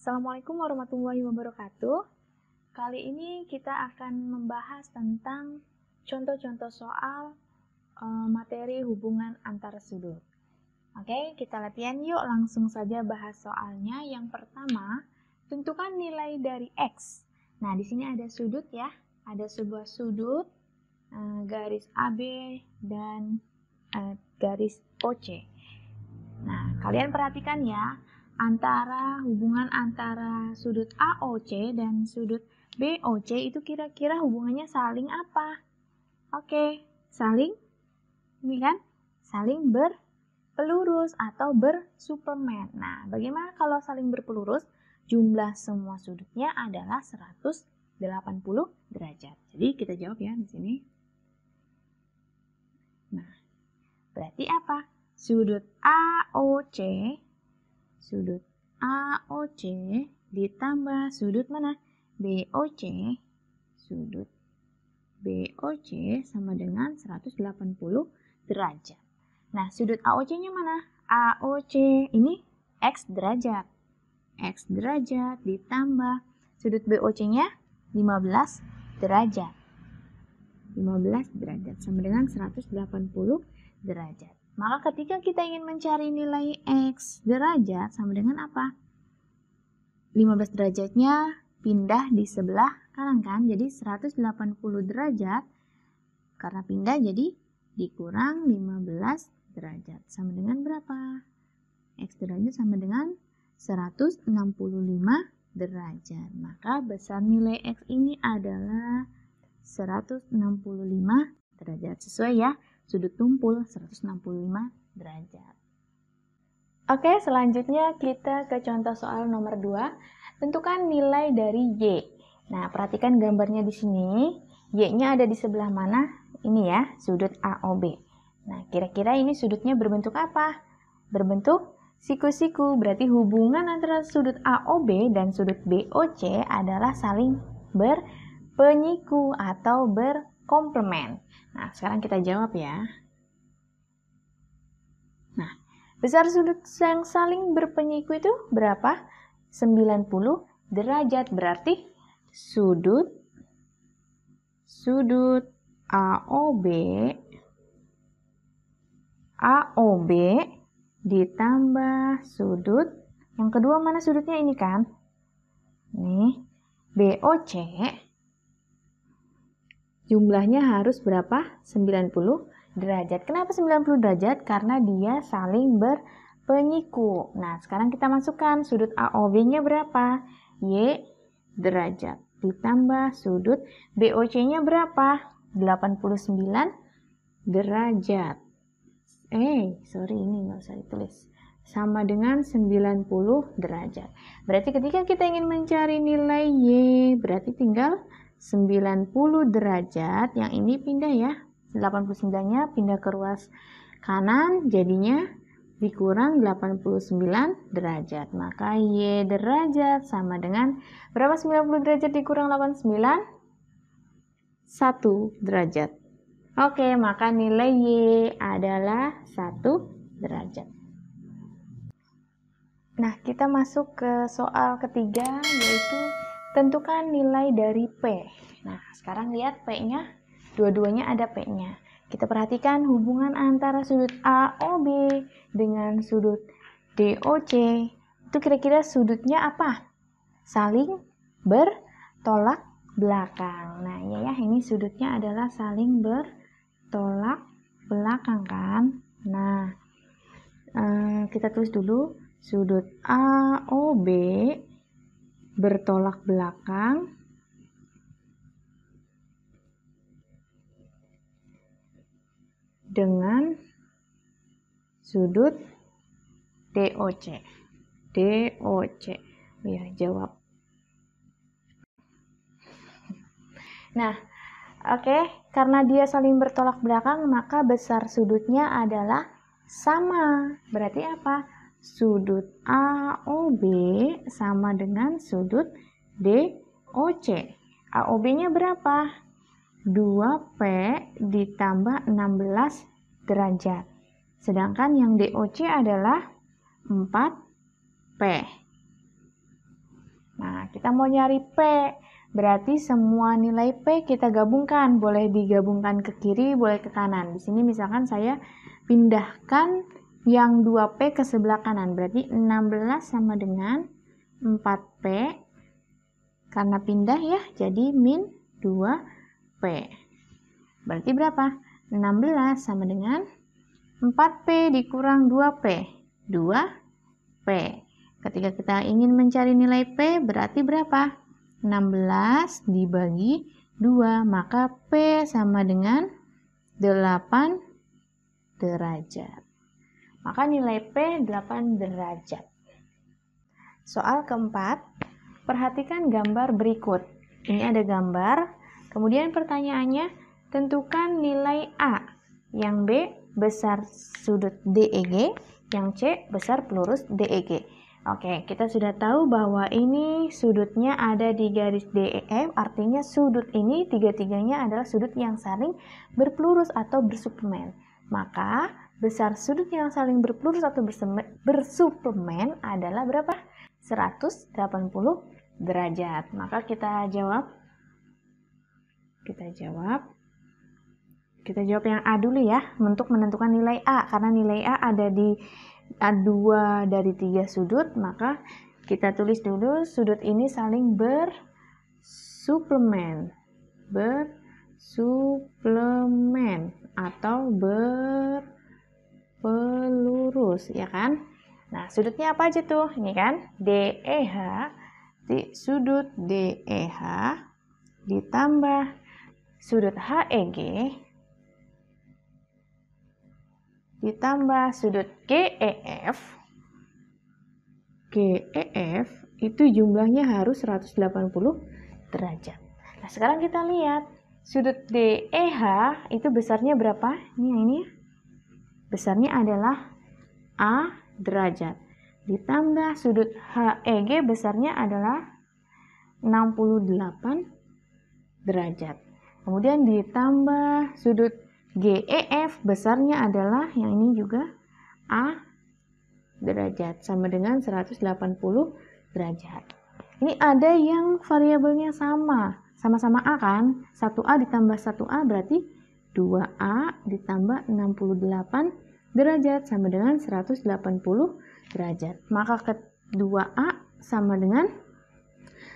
Assalamualaikum warahmatullahi wabarakatuh. Kali ini kita akan membahas tentang contoh-contoh soal materi hubungan antar sudut. Oke, kita latihan yuk, langsung saja bahas soalnya. Yang pertama, tentukan nilai dari X. Nah, di sini ada sudut ya, ada sebuah sudut, garis AB dan garis OC. Nah, kalian perhatikan ya, hubungan antara sudut AOC dan sudut BOC itu kira-kira hubungannya saling apa? Oke, saling berpelurus atau bersupermen. Nah, bagaimana kalau saling berpelurus? Jumlah semua sudutnya adalah 180 derajat. Jadi kita jawab ya di sini. Nah, berarti apa? Sudut AOC ditambah sudut mana? BOC. Sudut BOC sama dengan 180 derajat. Nah, sudut AOC-nya mana? AOC ini X derajat. X derajat ditambah sudut BOC-nya 15 derajat. 15 derajat sama dengan 180 derajat. Maka ketika kita ingin mencari nilai X derajat sama dengan apa? 15 derajatnya pindah di sebelah kanan kan? Jadi 180 derajat karena pindah jadi dikurang 15 derajat. Sama dengan berapa? X derajat sama dengan 165 derajat. Maka besar nilai X ini adalah 165 derajat. Sesuai ya, sudut tumpul 165 derajat. Oke, selanjutnya kita ke contoh soal nomor 2. Tentukan nilai dari Y. Nah, perhatikan gambarnya di sini. Y-nya ada di sebelah mana? Ini ya, sudut AOB. Nah, kira-kira ini sudutnya berbentuk apa? Berbentuk siku-siku. Berarti hubungan antara sudut AOB dan sudut BOC adalah saling berpenyiku atau berkomplement. Nah, sekarang kita jawab ya. Nah, besar sudut yang saling berpenyiku itu berapa? 90 derajat. Berarti sudut AOB ditambah sudut yang kedua mana sudutnya ini kan? Nih, BOC jumlahnya harus berapa? 90 derajat. Kenapa 90 derajat? Karena dia saling berpenyiku. Nah, sekarang kita masukkan sudut AOB-nya berapa? Y derajat. Ditambah sudut BOC-nya berapa? 89 derajat. Ini nggak usah ditulis. Sama dengan 90 derajat. Berarti ketika kita ingin mencari nilai Y, berarti tinggal 90 derajat, yang ini pindah ya, 89-nya pindah ke ruas kanan, jadinya dikurang 89 derajat. Maka Y derajat sama dengan berapa? 90 derajat dikurang 89? 1 derajat. Oke, maka nilai Y adalah 1 derajat. Nah, kita masuk ke soal ketiga, yaitu tentukan nilai dari P. Nah, sekarang lihat P-nya, dua-duanya ada P-nya. Kita perhatikan hubungan antara sudut AOB dengan sudut DOC. Itu kira-kira sudutnya apa? Saling bertolak belakang. Nah, ya, ini sudutnya adalah saling bertolak belakang kan? Nah, kita tulis dulu sudut AOB bertolak belakang dengan sudut DOC. Ya, jawab. Nah, oke, karena dia saling bertolak belakang, maka besar sudutnya adalah sama. Berarti apa? Sudut AOB sama dengan sudut DOC. AOB-nya berapa? 2P ditambah 16 derajat. Sedangkan yang DOC adalah 4P. Nah, kita mau nyari P. Berarti semua nilai P kita gabungkan. Boleh digabungkan ke kiri, boleh ke kanan. Di sini misalkan saya pindahkan yang 2P ke sebelah kanan. Berarti 16 sama dengan 4P. Karena pindah ya, jadi min 2P. Berarti berapa? 16 sama dengan 4P dikurang 2P. 2P. Ketika kita ingin mencari nilai P, berarti berapa? 16 dibagi 2. Maka P sama dengan 8 derajat. Maka nilai P 8 derajat. Soal keempat, perhatikan gambar berikut. Ini ada gambar, kemudian pertanyaannya, tentukan nilai A. Yang B besar sudut DEG, yang C besar pelurus DEG. Oke, kita sudah tahu bahwa ini sudutnya ada di garis DEF, artinya sudut ini tiga-tiganya adalah sudut yang saling berpelurus atau bersuplemen. Maka besar sudut yang saling berpelurus atau bersuplemen adalah berapa? 180 derajat. Maka kita jawab yang A dulu ya, untuk menentukan nilai A. Karena nilai A ada di 2 dari 3 sudut, maka kita tulis dulu sudut ini saling bersuplemen atau berpelurus, ya kan? Nah, sudutnya apa aja tuh? Ini kan, DEH, sudut DEH ditambah sudut HEG ditambah sudut GEF. GEF itu jumlahnya harus 180 derajat. Nah, sekarang kita lihat sudut DEH itu besarnya berapa? Ini besarnya adalah A derajat. Ditambah sudut HEG besarnya adalah 68 derajat. Kemudian ditambah sudut GEF besarnya adalah yang ini juga A derajat sama dengan 180 derajat. Ini ada yang variabelnya sama-sama A kan? 1A ditambah 1A berarti 2A ditambah 68 derajat sama dengan 180 derajat. Maka ke-2A sama dengan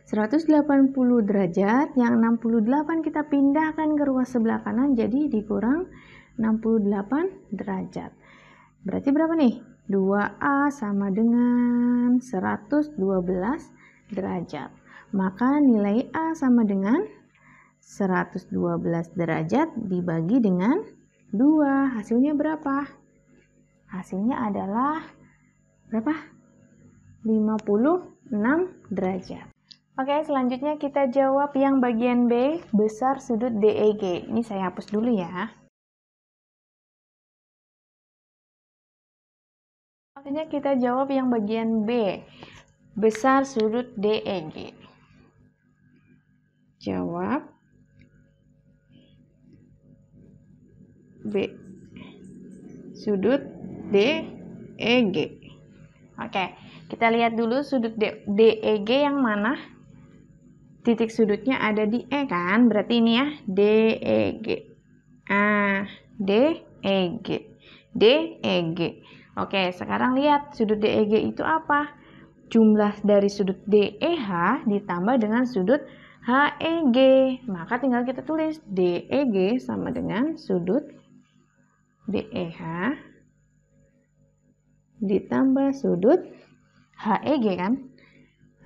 180 derajat, yang 68 kita pindahkan ke ruas sebelah kanan, jadi dikurang 68 derajat. Berarti berapa nih? 2A sama dengan 112 derajat. Maka nilai A sama dengan 112 derajat dibagi dengan 2. Hasilnya berapa? Hasilnya adalah berapa? 56 derajat. Oke, selanjutnya kita jawab yang bagian B, besar sudut DEG. Ini saya hapus dulu ya. Selanjutnya kita jawab yang bagian B, besar sudut DEG. Jawab B, sudut DEG. Oke, kita lihat dulu sudut DEG yang mana? Titik sudutnya ada di E kan? Berarti ini ya, DEG. DEG. DEG. Oke, sekarang lihat sudut DEG itu apa? Jumlah dari sudut DEH ditambah dengan sudut HEG. Maka tinggal kita tulis DEG sama dengan sudut DEH ditambah sudut HEG kan?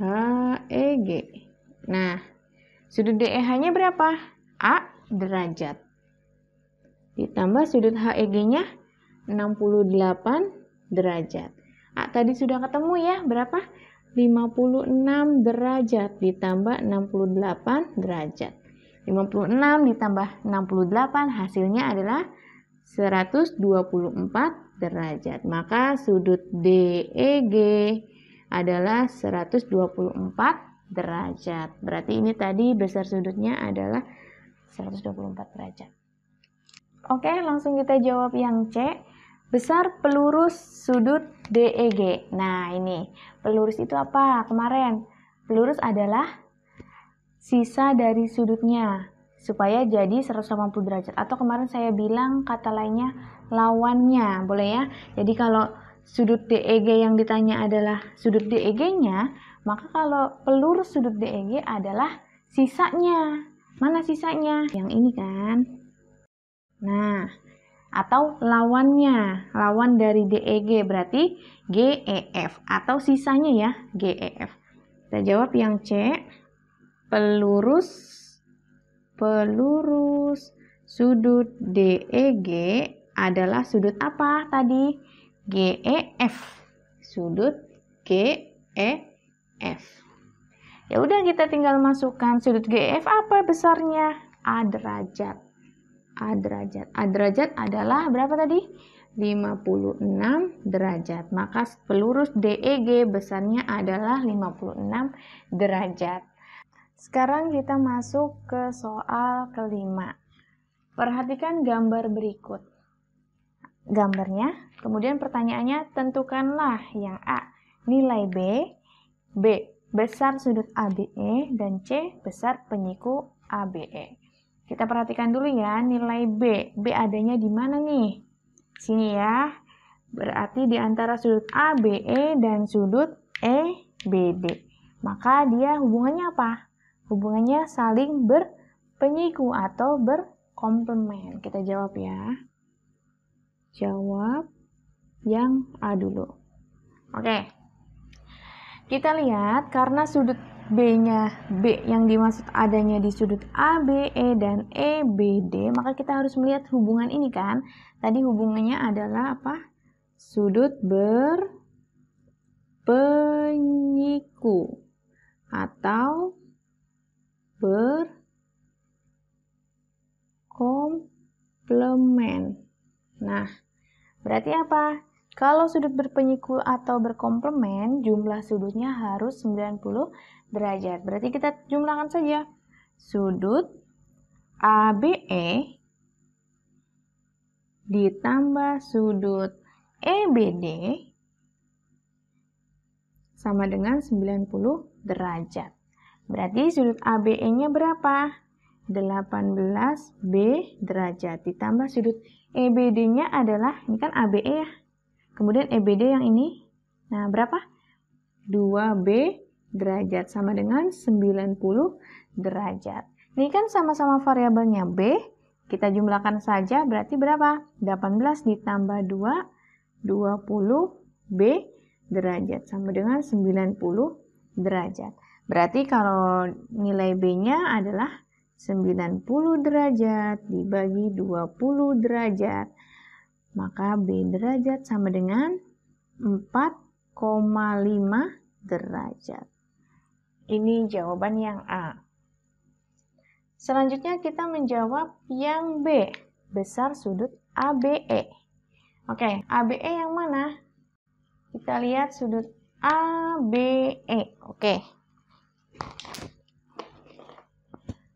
HEG. Nah, sudut DEH-nya berapa? A derajat. Ditambah sudut HEG-nya 68 derajat. A tadi sudah ketemu ya, berapa? 56 derajat ditambah 68 derajat. 56 ditambah 68 hasilnya adalah 124 derajat. Maka sudut DEG adalah 124 derajat. Berarti ini tadi besar sudutnya adalah 124 derajat. Oke, langsung kita jawab yang C. Besar pelurus sudut DEG. Nah, ini pelurus itu apa? Kemarin Pelurus adalah sisa dari sudutnya supaya jadi 180 derajat. Atau kemarin saya bilang kata lainnya lawannya, boleh ya. Jadi kalau sudut DEG yang ditanya adalah sudut DEG-nya, maka kalau pelurus sudut DEG adalah sisanya. Mana sisanya? Yang ini kan. Nah, atau lawannya, lawan dari DEG berarti GEF atau sisanya ya, GEF. Kita jawab yang C. Pelurus sudut DEG adalah sudut apa tadi? GEF. Sudut GEF. Ya udah, kita tinggal masukkan sudut GEF apa besarnya? A derajat. A derajat adalah berapa tadi? 56 derajat. Maka pelurus DEG besarnya adalah 56 derajat. Sekarang kita masuk ke soal kelima. Perhatikan gambar berikut. Gambarnya, kemudian pertanyaannya, tentukanlah yang A, nilai B, besar sudut ABE, dan C, besar penyiku ABE. Kita perhatikan dulu ya, nilai B. B adanya di mana nih? Sini ya. Berarti di antara sudut ABE dan sudut EBD. Maka dia hubungannya apa? Hubungannya saling berpenyiku atau berkomplement. Kita jawab ya. Jawab yang A dulu. Oke. Kita lihat karena sudut B-nya, B yang dimaksud adanya di sudut ABE dan EBD, maka kita harus melihat hubungan ini kan. Tadi hubungannya adalah apa? Sudut berpenyiku atau berkomplement. Nah, berarti apa? Kalau sudut berpenyiku atau berkomplement, jumlah sudutnya harus 90 derajat. Berarti kita jumlahkan saja. Sudut ABE ditambah sudut EBD sama dengan 90 derajat. Berarti sudut ABE-nya berapa? 18B derajat. Ditambah sudut EBD-nya adalah, ini kan ABE ya. Kemudian EBD yang ini, nah berapa? 2B derajat sama dengan 90 derajat. Ini kan sama-sama variabelnya B. Kita jumlahkan saja, berarti berapa? 18 ditambah 2, 20B derajat sama dengan 90 derajat. Berarti kalau nilai B-nya adalah 90 derajat dibagi 20 derajat. Maka B derajat sama dengan 4,5 derajat. Ini jawaban yang A. Selanjutnya kita menjawab yang B, besar sudut ABE. Oke, ABE yang mana? Kita lihat sudut ABE. Oke.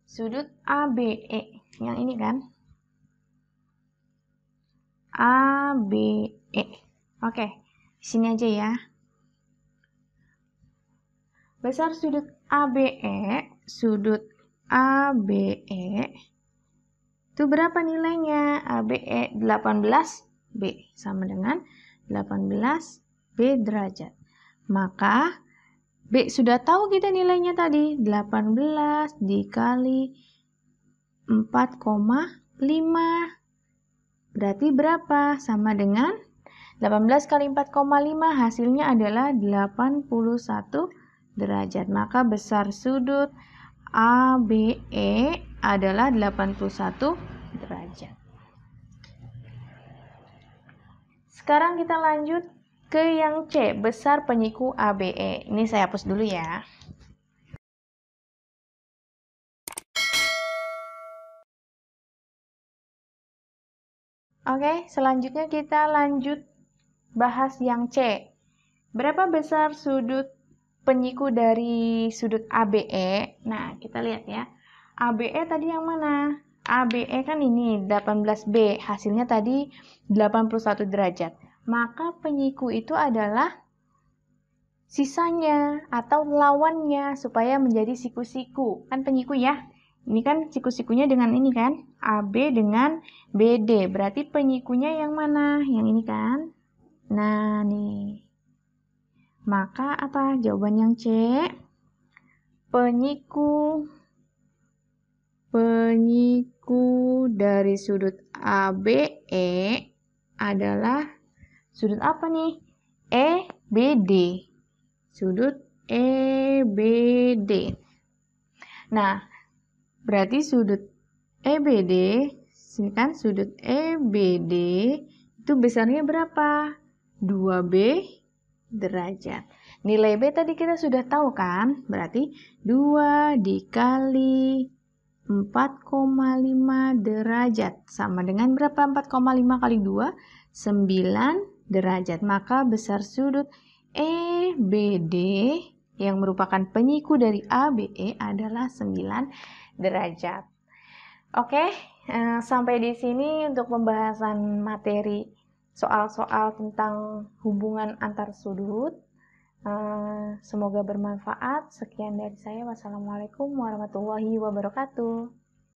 Sudut ABE yang ini kan? ABE. Oke, di sini aja ya. Besar sudut ABE itu berapa nilainya? ABE 18B sama dengan 18B derajat. Maka B sudah tahu kita nilainya tadi, 18 dikali 4,5. Berarti berapa? Sama dengan 18 kali 4,5 hasilnya adalah 81 derajat. Maka besar sudut ABE adalah 81 derajat. Sekarang kita lanjut ke yang C, besar penyiku ABE. Ini saya hapus dulu ya. Oke, selanjutnya kita lanjut bahas yang C. Berapa besar sudut penyiku dari sudut ABE? Nah, kita lihat ya. ABE tadi yang mana? ABE kan ini 18B, hasilnya tadi 81 derajat. Maka penyiku itu adalah sisanya atau lawannya supaya menjadi siku-siku. Kan penyiku ya. Ini kan siku-sikunya dengan ini kan. AB dengan BD. Berarti penyikunya yang mana? Yang ini kan. Nah, nih. Maka apa? Jawaban yang C. Penyiku dari sudut ABE adalah sudut apa nih? EBD. Sudut EBD. Nah, berarti sudut EBD, sini kan sudut EBD itu besarnya berapa? 2B derajat. Nilai B tadi kita sudah tahu kan? Berarti 2 dikali 4,5 derajat. Sama dengan berapa 4,5 kali 2? 9 derajat. Maka besar sudut EBD yang merupakan penyiku dari ABE adalah 9 derajat. Oke, sampai di sini untuk pembahasan materi soal-soal tentang hubungan antar sudut. Semoga bermanfaat. Sekian dari saya. Wassalamualaikum warahmatullahi wabarakatuh.